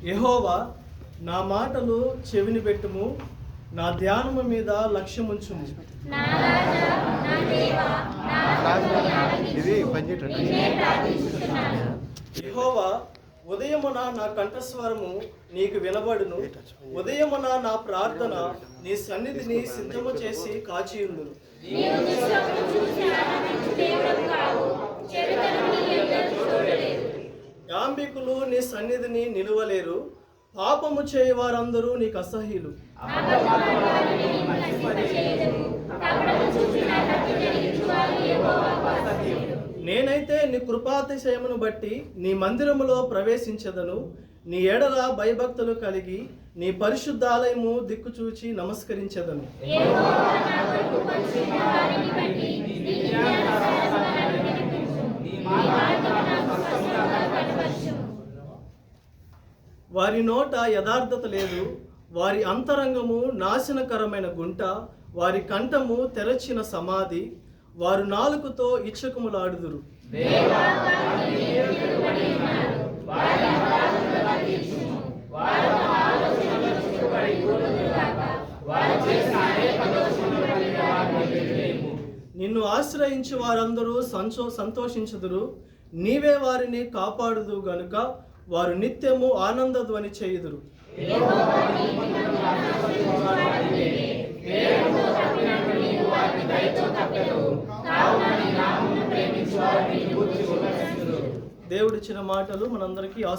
యెహోవా, నా మాటలు చెవిని పెట్టుము, నా ధ్యానము మీద లక్ష్యముంచుము. యెహోవా, ఉదయమున నా కంఠస్వరము నీకు వినబడును. ఉదయమున నా ప్రార్థన నీ సన్నిధిని సిద్ధము చేసి కాచియుందును. యాంబికులు నీ సన్నిధిని నిలువలేరు. పాపము చేయ వారందరూ నీకు అసహ్యులు. నేనైతే నీ కృపాతిశయమును బట్టి నీ మందిరములో ప్రవేశించదను. నీ ఎడల భయభక్తులు కలిగి నీ పరిశుద్ధాలయము దిక్కుచూచి నమస్కరించదను. వారి నోట యథార్థత లేదు. వారి అంతరంగము నాశనకరమైన గుంట. వారి కంఠము తెరచిన సమాధి. వారు నాలుకతో ఇచ్చకములాడుదురు. నిన్ను ఆశ్రయించి వారందరూ సంతోషించుదురు. నీవే వారిని కాపాడుదు గనుక వారు నిత్యము ఆనందధ్వని చేయుదురు. దేవుడిచ్చిన మాటలు మనందరికీ